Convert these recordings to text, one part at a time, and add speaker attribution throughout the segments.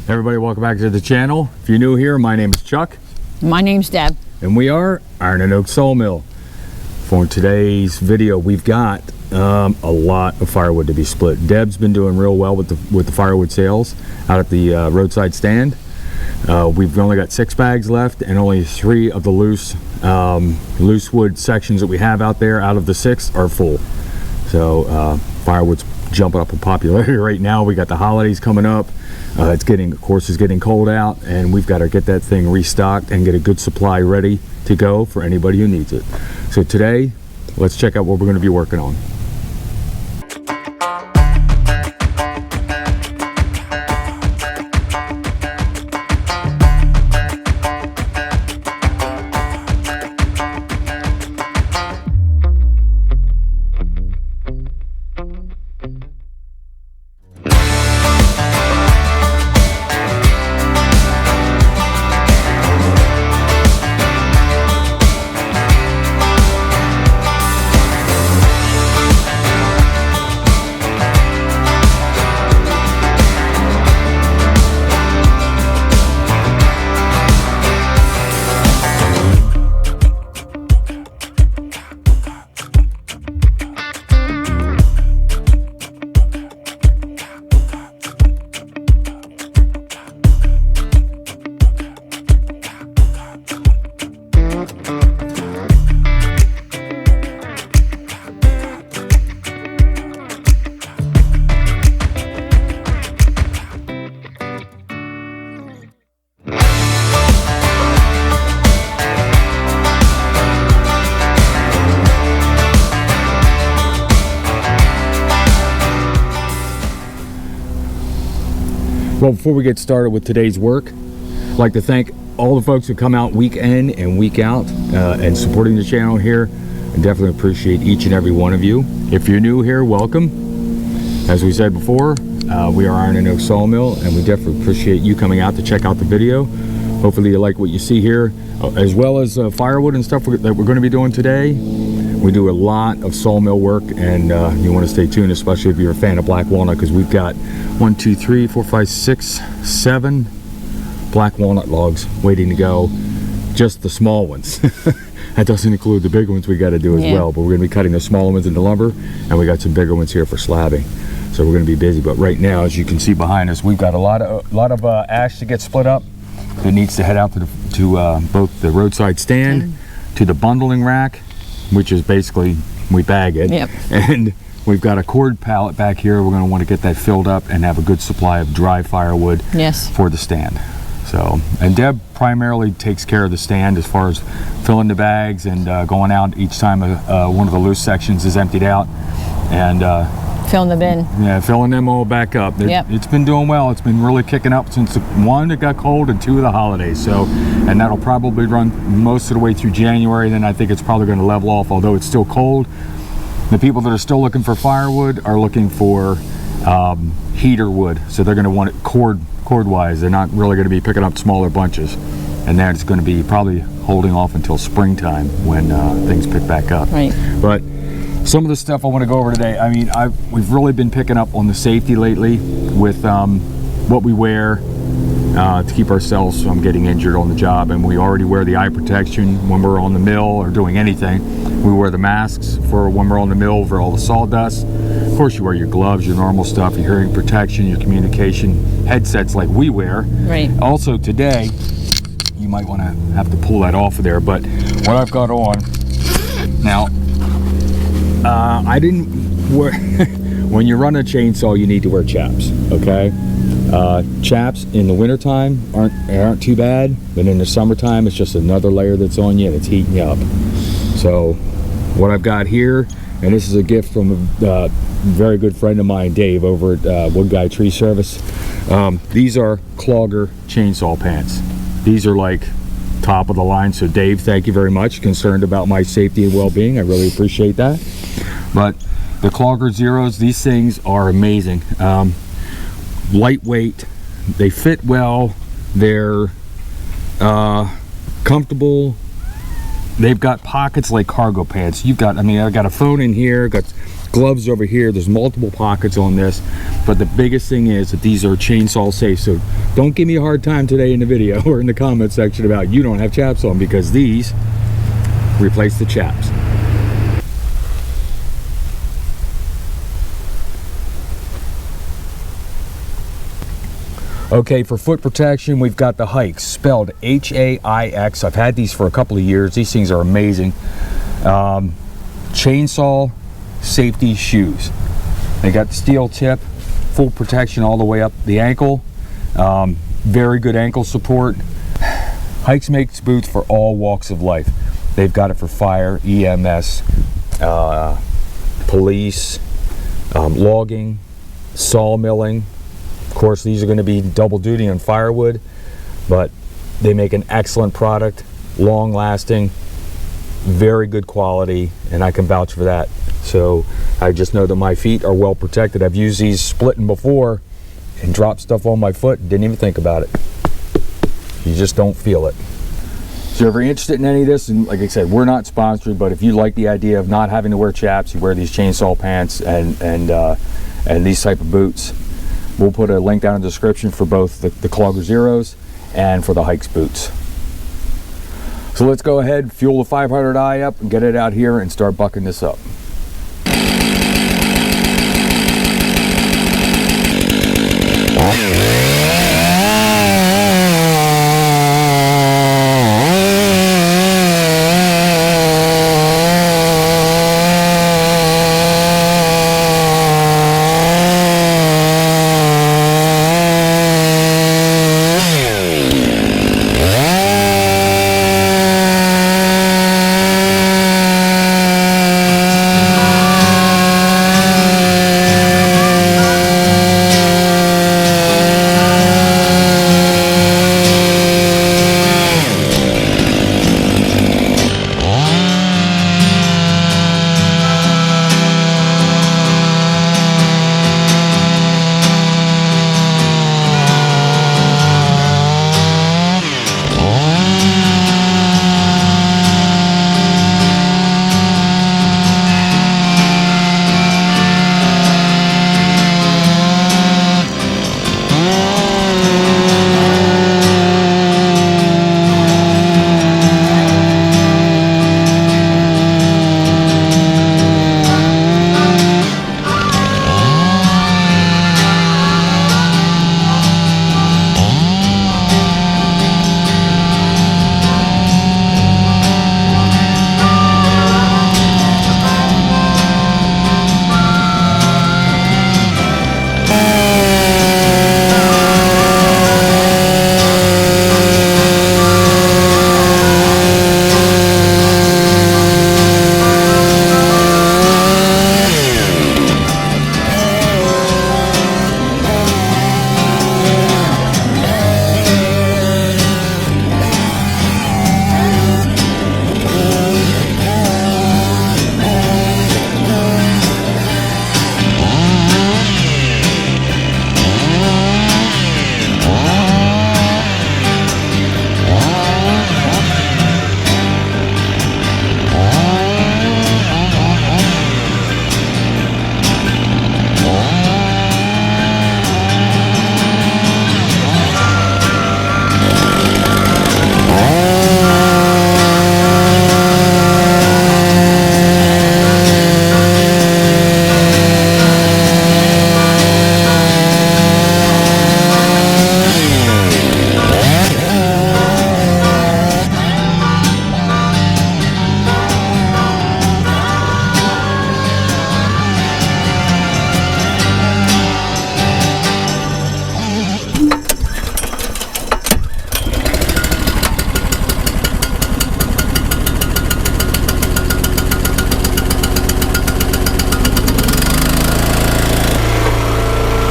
Speaker 1: Everybody, welcome back to the channel. If you're new here, my name is Chuck.
Speaker 2: My name's Deb.
Speaker 1: And we are Iron and Oak Sawmill. For today's video, we've got a lot of firewood to be split. Deb's been doing real well with the firewood sales out at the roadside stand. We've only got 6 bags left, and only 3 of the loose wood sections that we have out there out of the 6 are full. So firewood's jumping up in popularity right now. We got the holidays coming up. It's getting cold out, and we've got to get that thing restocked and get a good supply ready to go for anybody who needs it. So today, let's check out what we're going to be working on. Well, before we get started with today's work, I'd like to thank all the folks who come out week in and week out and supporting the channel here. I definitely appreciate each and every one of you. If you're new here, welcome. As we said before, we are Iron and Oak Sawmill, and we definitely appreciate you coming out to check out the video. Hopefully you like what you see here, as well as firewood and stuff that we're going to be doing today. We do a lot of sawmill work, and you want to stay tuned, especially if you're a fan of black walnut, because we've got 1, 2, 3, 4, 5, 6, 7 black walnut logs waiting to go. Just the small ones. That doesn't include the big ones we got to do as well, but we're going to be cutting the smaller ones into lumber, and we got some bigger ones here for slabbing. So we're going to be busy. But right now, as you can see behind us, we've got a lot of ash to get split up. That needs to head out to both the roadside stand, to the bundling rack, which is basically we bag it, and we've got a cord pallet back here. We're going to want to get that filled up and have a good supply of dry firewood for the stand. So, and Deb primarily takes care of the stand as far as filling the bags and going out each time one of the loose sections is emptied out, and
Speaker 2: filling the bin.
Speaker 1: Yeah, filling them all back up. It's been doing well. It's been really kicking up since one, it got cold, and 2 of the holidays. So, and that'll probably run most of the way through January. Then I think it's probably going to level off, although it's still cold. The people that are still looking for firewood are looking for heater wood. So they're going to want it cord-wise. They're not really going to be picking up smaller bunches. And that's going to be probably holding off until springtime when things pick back up. Right. But some of the stuff I want to go over today, I mean, we've really been picking up on the safety lately with what we wear to keep ourselves from getting injured on the job. And we already wear the eye protection when we're on the mill or doing anything. We wear the masks for when we're on the mill for all the sawdust. Of course, you wear your gloves, your normal stuff, your hearing protection, your communication headsets like we wear. Right. Also today, you might want to have to pull that off of there. But what I've got on now, I didn't wear, when you run a chainsaw, you need to wear chaps, okay? Chaps in the wintertime aren't too bad, but in the summertime, it's just another layer that's on you and it's heating you up. So what I've got here, and this is a gift from a very good friend of mine, Dave, over at Wood Guy Tree Service. These are Clogger chainsaw pants. These are like top of the line. So Dave, thank you very much. Concerned about my safety and well-being. I really appreciate that. But the Clogger Zeros, these things are amazing. Lightweight, they fit well, they're comfortable. They've got pockets like cargo pants. You've got, I mean, I've got a phone in here, got gloves over here. There's multiple pockets on this, but the biggest thing is that these are chainsaw safe. So don't give me a hard time today in the video or in the comment section about you don't have chaps on, because these replace the chaps. Okay, for foot protection, we've got the Hikes, spelled H-A-I-X. I've had these for a couple of years. These things are amazing. Chainsaw safety shoes. They got steel tip, full protection all the way up the ankle. Very good ankle support. Hikes makes boots for all walks of life. They've got it for fire, EMS, police, logging, sawmilling. Of course, these are going to be double duty on firewood, but they make an excellent product, long lasting, very good quality, and I can vouch for that. So I just know that my feet are well protected. I've used these splitting before and dropped stuff on my foot, didn't even think about it. You just don't feel it. So if you're interested in any of this, and like I said, we're not sponsored, but if you like the idea of not having to wear chaps, you wear these chainsaw pants and these type of boots, we'll put a link down in the description for both the Clogger Zeros and for the Hikes boots. So let's go ahead, fuel the 500i up and get it out here and start bucking this up.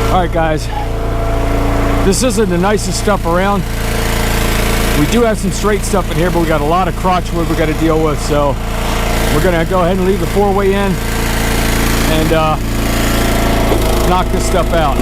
Speaker 1: Alright guys, this isn't the nicest stuff around. We do have some straight stuff in here, but we got a lot of crotch wood we got to deal with, so we're going to go ahead and leave the four-way in and knock this stuff out.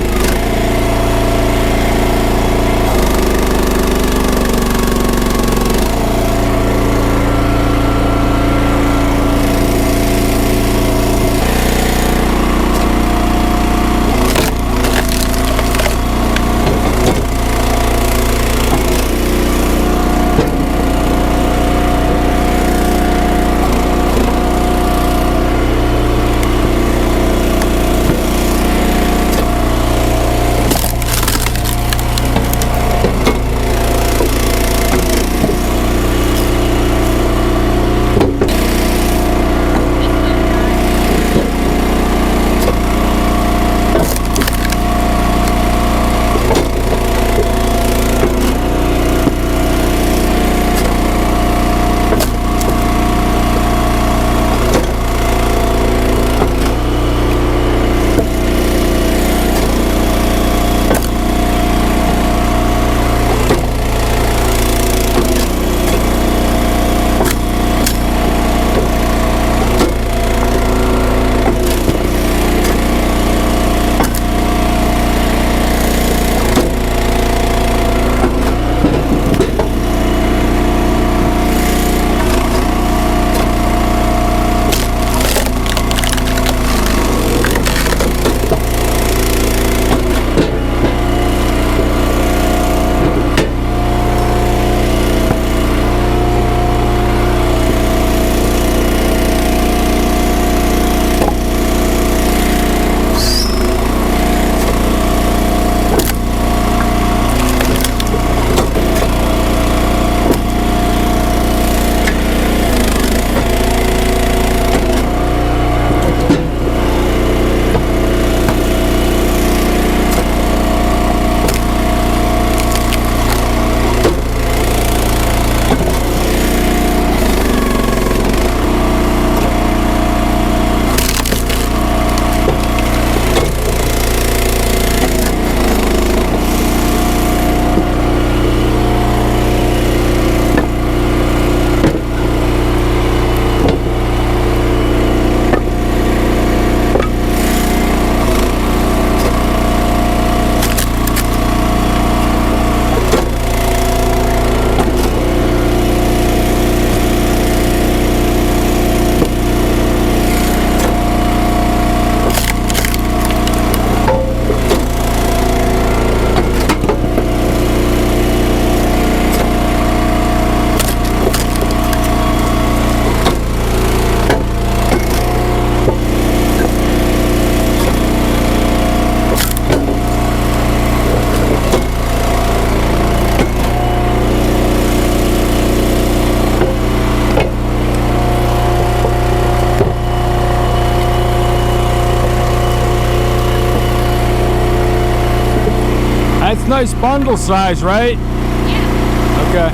Speaker 1: nice bundle size, right?
Speaker 2: Yeah.
Speaker 1: Okay.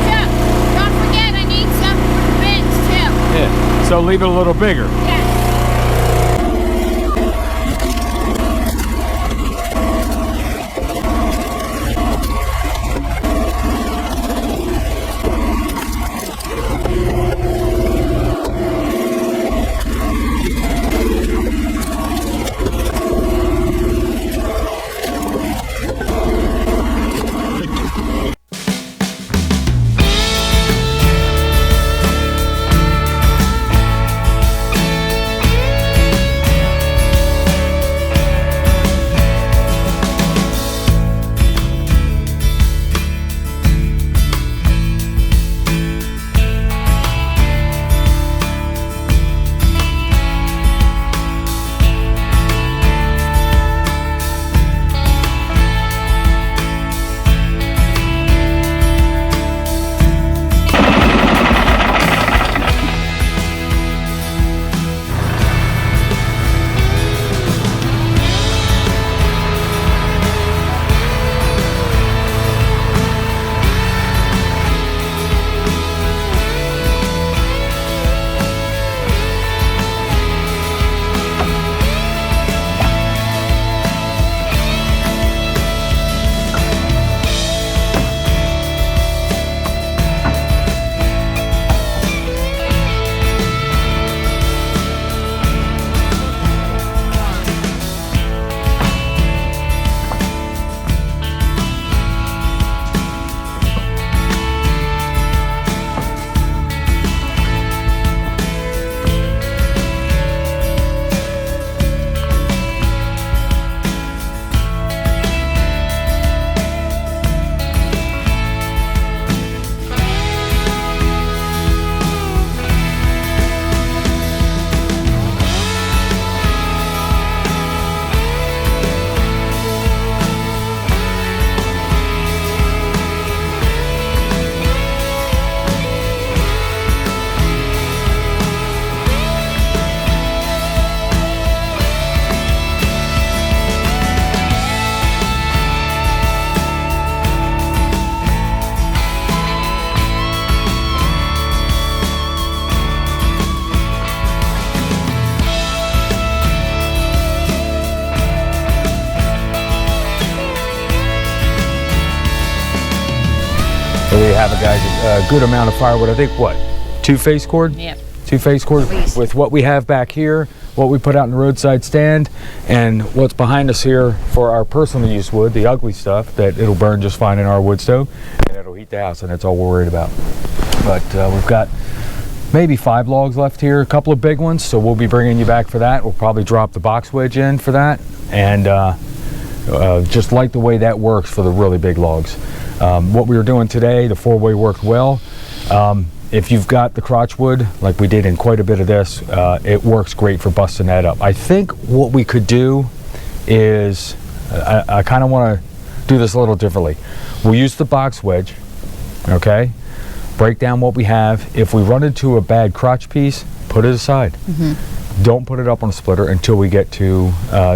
Speaker 2: Yeah. Don't forget, I need some for the bins too.
Speaker 1: Yeah. So leave it a little bigger.
Speaker 2: Yeah.
Speaker 1: So there you have it, guys. A good amount of firewood. I think, what, 2 face cord?
Speaker 2: Yep.
Speaker 1: 2 face cord with what we have back here, what we put out in the roadside stand, and what's behind us here for our personal use wood, the ugly stuff that it'll burn just fine in our wood stove, and it'll heat the house, and that's all we're worried about. But we've got maybe 5 logs left here, a couple of big ones, so we'll be bringing you back for that. We'll probably drop the box wedge in for that, and just like the way that works for the really big logs. What we were doing today, the 4-way worked well. If you've got the crotch wood, like we did in quite a bit of this, it works great for busting that up. I think what we could do is, I kind of want to do this a little differently. We'll use the box wedge, okay? Break down what we have. If we run into a bad crotch piece, put it aside. Mm-hmm. Don't put it up on a splitter until we get to,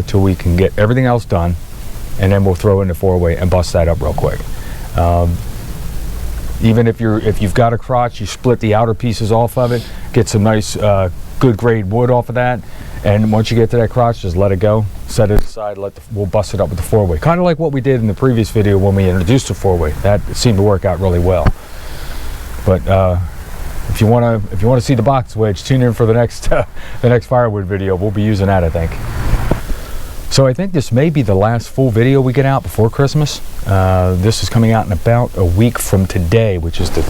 Speaker 1: till we can get everything else done, and then we'll throw in the 4-way and bust that up real quick. Even if you've got a crotch, you split the outer pieces off of it, get some nice good grade wood off of that, and once you get to that crotch, just let it go, set it aside, we'll bust it up with the 4-way. Kind of like what we did in the previous video when we introduced the 4-way. That seemed to work out really well. But if you want to see the box wedge, tune in for the next firewood video. We'll be using that, I think. So I think this may be the last full video we get out before Christmas. This is coming out in about a week from today, which is the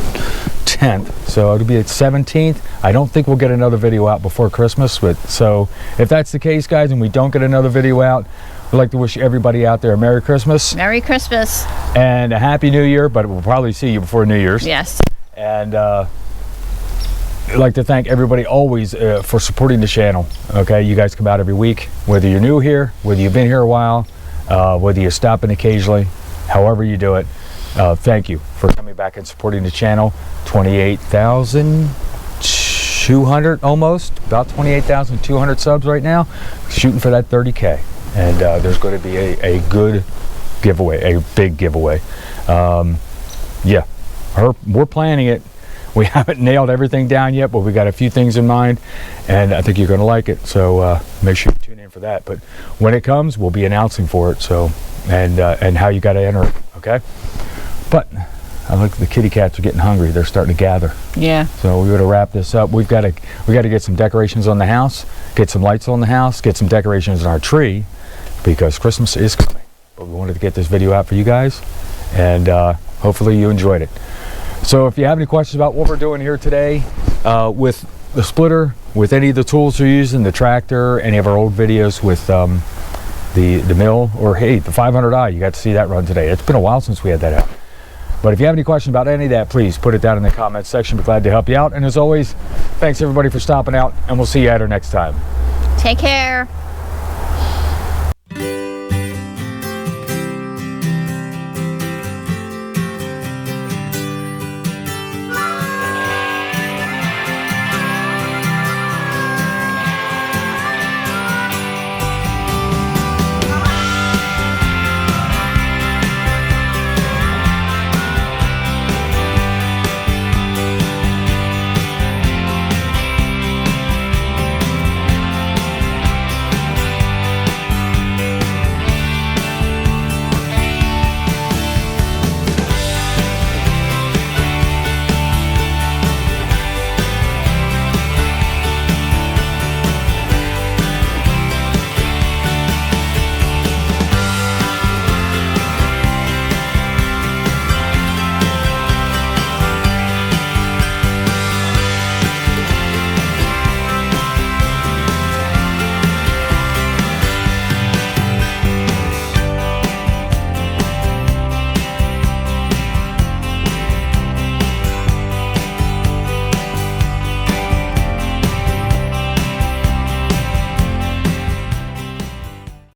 Speaker 1: 10th. So it'll be the 17th. I don't think we'll get another video out before Christmas. So if that's the case, guys, and we don't get another video out, we'd like to wish everybody out there a Merry Christmas.
Speaker 2: Merry Christmas.
Speaker 1: And a Happy New Year, but we'll probably see you before New Year's.
Speaker 2: Yes.
Speaker 1: And I'd like to thank everybody always for supporting the channel. Okay, you guys come out every week, whether you're new here, whether you've been here a while, whether you stop in occasionally, however you do it. Thank you for coming back and supporting the channel. 28,200 almost, about 28,200 subs right now. Shooting for that 30K, and there's going to be a good giveaway, a big giveaway. Yeah, we're planning it. We haven't nailed everything down yet, but we got a few things in mind, and I think you're going to like it. So make sure you tune in for that. But when it comes, we'll be announcing for it. So and how you got to enter it. Okay. But I look, the kitty cats are getting hungry. They're starting to gather.
Speaker 2: Yeah.
Speaker 1: So we got to wrap this up. We got to get some decorations on the house, get some lights on the house, get some decorations on our tree, because Christmas is coming. But we wanted to get this video out for you guys, and hopefully you enjoyed it. So if you have any questions about what we're doing here today with the splitter, with any of the tools we're using, the tractor, any of our old videos with the mill, or hey, the 500i, you got to see that run today. It's been a while since we had that out. But if you have any questions about any of that, please put it down in the comments section. We're glad to help you out. And as always, thanks everybody for stopping out, and we'll see you at our next time.
Speaker 2: Take care.